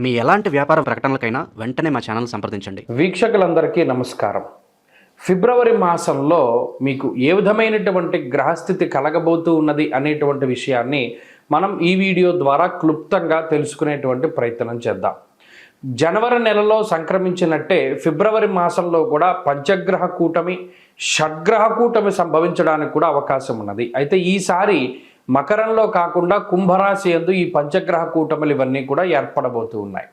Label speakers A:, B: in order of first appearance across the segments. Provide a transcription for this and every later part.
A: మీ ఎలాంటి వ్యాపార ప్రకటనలకైనా వెంటనే మా ఛానల్ సంప్రదించండి.
B: వీక్షకులందరికీ నమస్కారం. ఫిబ్రవరి మాసంలో మీకు ఏ విధమైనటువంటి గ్రహస్థితి కలగబోతూ ఉన్నది అనేటువంటి విషయాన్ని మనం ఈ వీడియో ద్వారా క్లుప్తంగా తెలుసుకునేటువంటి ప్రయత్నం చేద్దాం. జనవరి నెలలో సంక్రమించినట్టే ఫిబ్రవరి మాసంలో కూడా పంచగ్రహ కూటమి, షడ్గ్రహ కూటమి సంభవించడానికి కూడా అవకాశం ఉన్నది. అయితే ఈసారి మకరంలో కాకుండా కుంభరాశి యందు ఈ పంచగ్రహ కూటములు ఇవన్నీ కూడా ఏర్పడబోతూ ఉన్నాయి.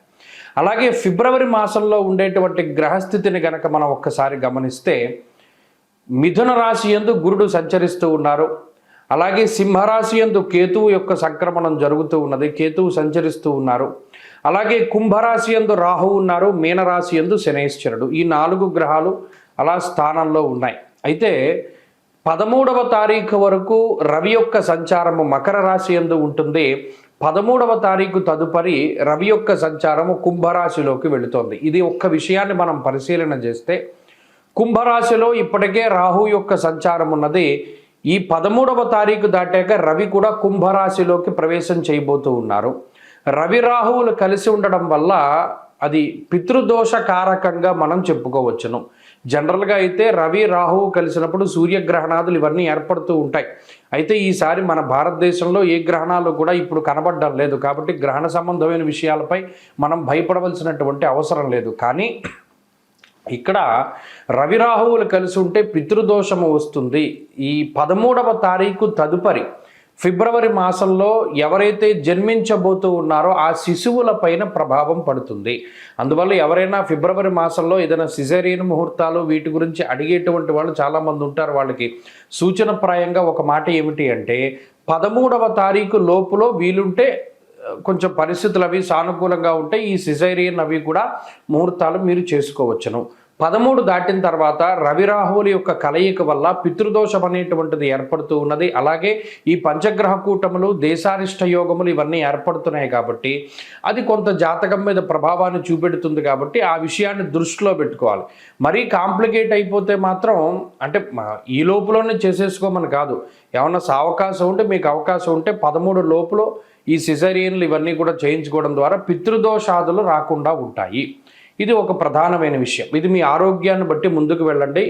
B: అలాగే ఫిబ్రవరి మాసంలో ఉండేటువంటి గ్రహస్థితిని గనక మనం ఒక్కసారి గమనిస్తే మిథున రాశి యందు గురుడు సంచరిస్తూ ఉన్నారు. అలాగే సింహరాశి యందు కేతువు యొక్క సంక్రమణం జరుగుతూ ఉన్నది, కేతువు సంచరిస్తూ ఉన్నారు. అలాగే కుంభరాశి యందు రాహువు ఉన్నారు, మీనరాశి యందు శనైశ్వరుడు. ఈ 4 గ్రహాలు అలా స్థానంలో ఉన్నాయి. అయితే 13వ తారీఖు వరకు రవి యొక్క సంచారము మకర రాశి యందు ఉంటుంది. 13వ తారీఖు తదుపరి రవి యొక్క సంచారము కుంభరాశిలోకి వెళుతోంది. ఇది ఒక్క విషయాన్ని మనం పరిశీలన చేస్తే కుంభరాశిలో ఇప్పటికే రాహు యొక్క సంచారం ఉన్నది. ఈ 13వ తారీఖు దాటాక రవి కూడా కుంభరాశిలోకి ప్రవేశం చేయబోతూ ఉన్నారు. రవి రాహువులు కలిసి ఉండడం వల్ల అది పితృదోష కారకంగా మనం చెప్పుకోవచ్చును. జనరల్గా అయితే రవి రాహువు కలిసినప్పుడు సూర్యగ్రహణాదులు ఇవన్నీ ఏర్పడుతూ ఉంటాయి. అయితే ఈసారి మన భారతదేశంలో ఏ గ్రహణాలు కూడా ఇప్పుడు కనబడడం లేదు. కాబట్టి గ్రహణ సంబంధమైన విషయాలపై మనం భయపడవలసినటువంటి అవసరం లేదు. కానీ ఇక్కడ రవి రాహువులు కలిసి ఉంటే పితృదోషము వస్తుంది. ఈ 13వ తారీఖు తదుపరి ఫిబ్రవరి మాసంలో ఎవరైతే జన్మించబోతూ ఉన్నారో ఆ శిశువుల పైన ప్రభావం పడుతుంది. అందువల్ల ఎవరైనా ఫిబ్రవరి మాసంలో ఏదైనా సిజేరియన్ ముహూర్తాలు వీటి గురించి అడిగేటువంటి వాళ్ళు చాలామంది ఉంటారు. వాళ్ళకి సూచనప్రాయంగా ఒక మాట ఏమిటి అంటే 13వ తారీఖు లోపులో వీలుంటే కొంచెం పరిస్థితులు అవి సానుకూలంగా ఉంటే ఈ సిజేరియన్ అవి కూడా ముహూర్తాలు మీరు చేసుకోవచ్చును. 13 దాటిన తర్వాత రవి రాహువుల యొక్క కలయిక వల్ల పితృదోషం అనేటువంటిది ఏర్పడుతూ ఉన్నది. అలాగే ఈ పంచగ్రహ కూటములు, దేశారిష్ట యోగములు ఇవన్నీ ఏర్పడుతున్నాయి కాబట్టి అది కొంత జాతకం మీద ప్రభావాన్ని చూపెడుతుంది. కాబట్టి ఆ విషయాన్ని దృష్టిలో పెట్టుకోవాలి. మరీ కాంప్లికేట్ అయిపోతే మాత్రం అంటే ఈ లోపులోనే చేసేసుకోమని కాదు. ఏమన్నా అవకాశం ఉంటే మీకు అవకాశం ఉంటే 13 లోపులో ఈ సిజేరియన్లు ఇవన్నీ కూడా చేయించుకోవడం ద్వారా పితృదోషాదులు రాకుండా ఉంటాయి. ఇది ఒక ప్రధానమైన విషయం. ఇది మీ ఆరోగ్యాన్ని బట్టి ముందుకు వెళ్ళండి,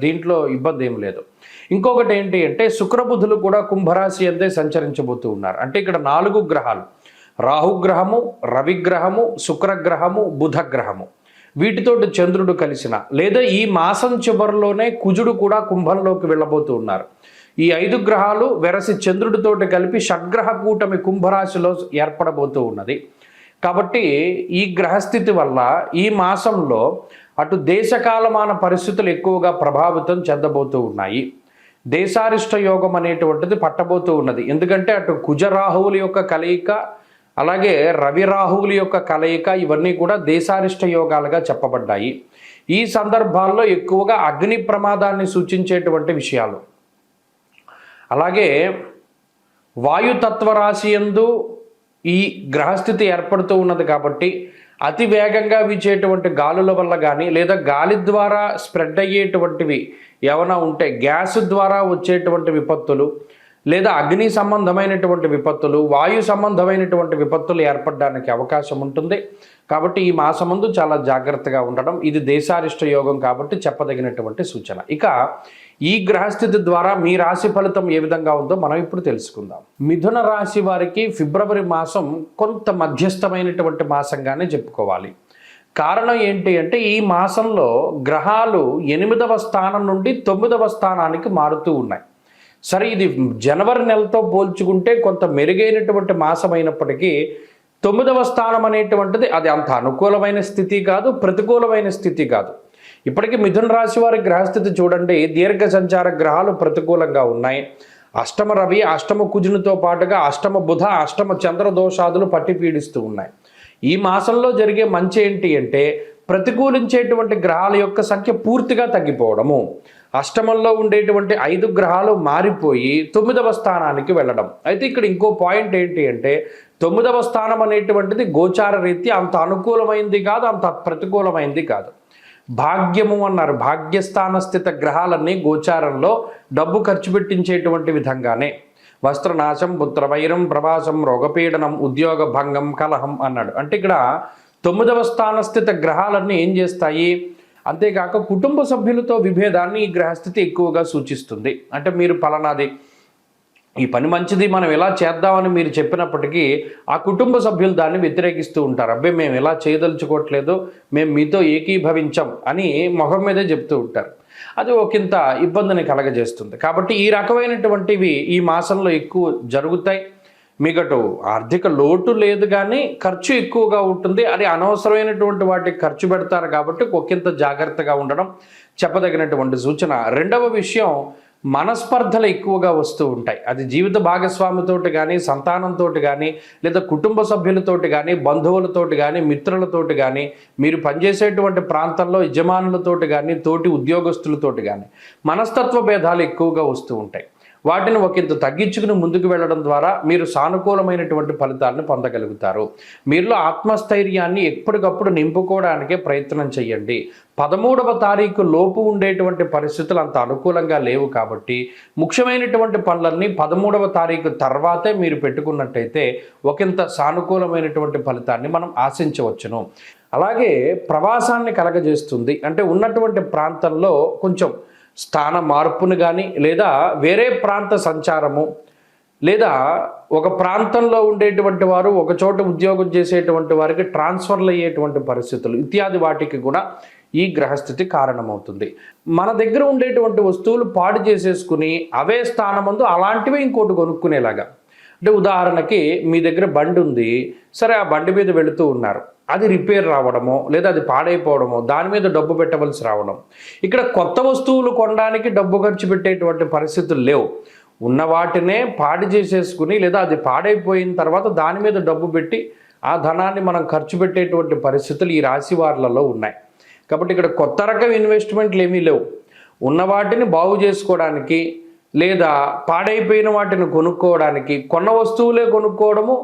B: దీంట్లో ఇబ్బంది ఏం లేదు. ఇంకొకటి ఏంటి అంటే శుక్రబుధులు కూడా కుంభరాశి అంతే సంచరించబోతూ ఉన్నారు. అంటే ఇక్కడ 4 గ్రహాలు, రాహుగ్రహము, రవిగ్రహము, శుక్రగ్రహము, బుధగ్రహము, వీటితోటి చంద్రుడు కలిసిన లేదా ఈ మాసం చివరిలోనే కుజుడు కూడా కుంభంలోకి వెళ్ళబోతూ ఉన్నారు. ఈ 5 గ్రహాలు వెరసి చంద్రుడితోటి కలిపి షడ్గ్రహ కూటమి కుంభరాశిలో ఏర్పడబోతూ ఉన్నది. కాబట్టి ఈ గ్రహస్థితి వల్ల ఈ మాసంలో అటు దేశకాలమాన పరిస్థితులు ఎక్కువగా ప్రభావితం చెందబోతూ ఉన్నాయి. దేశారిష్ట యోగం అనేటువంటిది పట్టబోతూ ఉన్నది. ఎందుకంటే అటు కుజరాహువుల యొక్క కలయిక, అలాగే రవి రాహువుల యొక్క కలయిక ఇవన్నీ కూడా దేశారిష్ట యోగాలుగా చెప్పబడ్డాయి. ఈ సందర్భాల్లో ఎక్కువగా అగ్ని ప్రమాదాన్ని సూచించేటువంటి విషయాలు, అలాగే వాయుతత్వ రాశి యందు ఈ గ్రహస్థితి ఏర్పడుతూ ఉన్నది. కాబట్టి అతి వేగంగా వీచేటువంటి గాలుల వల్ల కానీ లేదా గాలి ద్వారా స్ప్రెడ్ అయ్యేటువంటివి ఏమైనా ఉంటే గ్యాస్ ద్వారా వచ్చేటువంటి విపత్తులు లేదా అగ్ని సంబంధమైనటువంటి విపత్తులు, వాయు సంబంధమైనటువంటి విపత్తులు ఏర్పడడానికి అవకాశం ఉంటుంది. కాబట్టి ఈ మాసమందు చాలా జాగ్రత్తగా ఉండడం, ఇది దేశారిష్ట యోగం కాబట్టి చెప్పదగినటువంటి సూచన. ఇక ఈ గ్రహస్థితి ద్వారా మీ రాశి ఫలితం ఏ విధంగా ఉందో మనం ఇప్పుడు తెలుసుకుందాం. మిథున రాశి వారికి ఫిబ్రవరి మాసం కొంత మధ్యస్థమైనటువంటి మాసంగానే చెప్పుకోవాలి. కారణం ఏంటి అంటే ఈ మాసంలో గ్రహాలు 8వ స్థానం నుండి 9వ స్థానానికి మారుతూ ఉన్నాయి. సరే, ఇది జనవరి నెలతో పోల్చుకుంటే కొంత మెరుగైనటువంటి మాసం అయినప్పటికీ 9వ స్థానం అనేటువంటిది అది అంత అనుకూలమైన స్థితి కాదు, ప్రతికూలమైన స్థితి కాదు. ఇప్పటికీ మిథున రాశి వారి గ్రహస్థితి చూడండి, దీర్ఘ సంచార గ్రహాలు ప్రతికూలంగా ఉన్నాయి. అష్టమ రవి, అష్టమ కుజునితో పాటుగా అష్టమ బుధ, అష్టమ చంద్ర దోషాదులు పట్టి పీడిస్తూ ఉన్నాయి. ఈ మాసంలో జరిగే మంచి ఏంటి అంటే ప్రతికూలించేటువంటి గ్రహాల యొక్క సంఖ్య పూర్తిగా తగ్గిపోవడము, అష్టమంలో ఉండేటువంటి 5 గ్రహాలు మారిపోయి 9వ స్థానానికి వెళ్ళడం. అయితే ఇక్కడ ఇంకో పాయింట్ ఏంటి అంటే 9వ స్థానం అనేటువంటిది గోచార రీత్యా అంత అనుకూలమైంది కాదు, అంత ప్రతికూలమైంది కాదు. భాగ్యము అన్నారు. భాగ్యస్థాన స్థిత గ్రహాలన్నీ గోచారంలో డబ్బు ఖర్చు పెట్టించేటువంటి విధంగానే వస్త్రనాశం, పుత్రవైరం, ప్రవాసం, రోగపీడనం, ఉద్యోగ భంగం, కలహం అన్నాడు. అంటే ఇక్కడ 9వ స్థానస్థిత గ్రహాలన్నీ ఏం చేస్తాయి? అంతేకాక కుటుంబ సభ్యులతో విభేదాన్ని ఈ గ్రహస్థితి ఎక్కువగా సూచిస్తుంది. అంటే మీరు పలానాది ఈ పని మంచిది, మనం ఎలా చేద్దామని మీరు చెప్పినప్పటికీ ఆ కుటుంబ సభ్యులు దాన్ని వ్యతిరేకిస్తూ ఉంటారు. అబ్బాయి మేము ఎలా చేయదలుచుకోవట్లేదు, మేము మీతో ఏకీభవించం అని మొహం మీదే చెప్తూ ఉంటారు. అది ఒకంత ఇబ్బందిని కలగజేస్తుంది. కాబట్టి ఈ రకమైనటువంటివి ఈ మాసంలో ఎక్కువ జరుగుతాయి. మీకటు ఆర్థిక లోటు లేదు, కానీ ఖర్చు ఎక్కువగా ఉంటుంది. అది అనవసరమైనటువంటి వాటికి ఖర్చు పెడతారు కాబట్టి ఒకంత జాగ్రత్తగా ఉండడం చెప్పదగినటువంటి సూచన. రెండవ విషయం, మనస్పర్ధలు ఎక్కువగా వస్తూ ఉంటాయి. అది జీవిత భాగస్వామితోటి కానీ, సంతానంతో కానీ, లేదా కుటుంబ సభ్యులతోటి కానీ, బంధువులతోటి కానీ, మిత్రులతోటి కానీ, మీరు పనిచేసేటువంటి ప్రాంతంలో యజమానులతోటి కానీ, తోటి ఉద్యోగస్తులతోటి కానీ మనస్తత్వ భేదాలు ఎక్కువగా వస్తూ ఉంటాయి. వాటిని ఒకంత తగ్గించుకుని ముందుకు వెళ్ళడం ద్వారా మీరు సానుకూలమైనటువంటి ఫలితాలను పొందగలుగుతారు. మీలో ఆత్మస్థైర్యాన్ని ఎప్పటికప్పుడు నింపుకోవడానికే ప్రయత్నం చేయండి. 13వ తారీఖు లోపు ఉండేటువంటి పరిస్థితులు అంత అనుకూలంగా లేవు కాబట్టి ముఖ్యమైనటువంటి పనులన్నీ 13వ తారీఖు తర్వాతే మీరు పెట్టుకున్నట్టయితే ఒకంత సానుకూలమైనటువంటి ఫలితాన్ని మనం ఆశించవచ్చును. అలాగే ప్రవాసాన్ని కలగజేస్తుంది. అంటే ఉన్నటువంటి ప్రాంతంలో కొంచెం స్థాన మార్పును కానీ, లేదా వేరే ప్రాంత సంచారము, లేదా ఒక ప్రాంతంలో ఉండేటువంటి వారు ఒక చోట ఉద్యోగం చేసేటువంటి వారికి ట్రాన్స్ఫర్లు అయ్యేటువంటి పరిస్థితులు ఇత్యాది వాటికి కూడా ఈ గ్రహస్థితి కారణమవుతుంది. మన దగ్గర ఉండేటువంటి వస్తువులు పాడు చేసేసుకుని అవే స్థానమందు అలాంటివి ఇంకోటి కొనుక్కునేలాగా. అంటే ఉదాహరణకి మీ దగ్గర బండి ఉంది, సరే ఆ బండి మీద వెళుతూ ఉన్నారు, అది రిపేర్ రావడమో లేదా అది పాడైపోవడమో, దాని మీద డబ్బు పెట్టవలసి రావడం. ఇక్కడ కొత్త వస్తువులు కొనడానికి డబ్బు ఖర్చు పెట్టేటువంటి పరిస్థితులు లేవు. ఉన్న వాటినే పాడు చేసేసుకుని లేదా అది పాడైపోయిన తర్వాత దాని మీద డబ్బు పెట్టి ఆ ధనాన్ని మనం ఖర్చు పెట్టేటువంటి పరిస్థితులు ఈ రాశి వారులలో ఉన్నాయి. కాబట్టి ఇక్కడ కొత్త రకం ఇన్వెస్ట్మెంట్లు ఏమీ లేవు. ఉన్న వాటిని బాగు చేసుకోవడానికి లేదా పాడైపోయిన వాటిని కొనుక్కోవడానికి, కొన్న వస్తువులే కొనుక్కోవడము,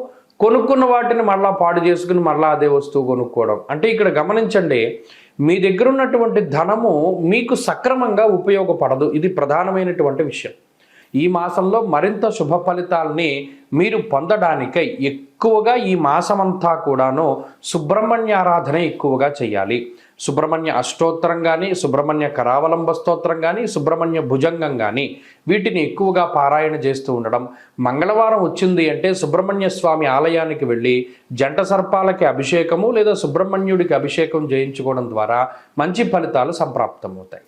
B: కొనుక్కున్న వాటిని మళ్ళా పాడు చేసుకుని మళ్ళీ అదే వస్తువు కొనుక్కోవడం. అంటే ఇక్కడ గమనించండి, మీ దగ్గర ఉన్నటువంటి ధనము మీకు సక్రమంగా ఉపయోగపడదు. ఇది ప్రధానమైనటువంటి విషయం. ఈ మాసంలో మరింత శుభ ఫలితాలని మీరు పొందడానికై ఎక్కువగా ఈ మాసమంతా కూడాను సుబ్రహ్మణ్య ఆరాధన ఎక్కువగా చేయాలి. సుబ్రహ్మణ్య అష్టోత్తరం కానీ, సుబ్రహ్మణ్య కరావలంబ స్తోత్రం కానీ, సుబ్రహ్మణ్య భుజంగం కానీ వీటిని ఎక్కువగా పారాయణ చేస్తూ ఉండడం. మంగళవారం వచ్చింది అంటే సుబ్రహ్మణ్య స్వామి ఆలయానికి వెళ్ళి జంట సర్పాలకి అభిషేకము లేదా సుబ్రహ్మణ్యుడికి అభిషేకం చేయించుకోవడం ద్వారా మంచి ఫలితాలు సంప్రాప్తమవుతాయి.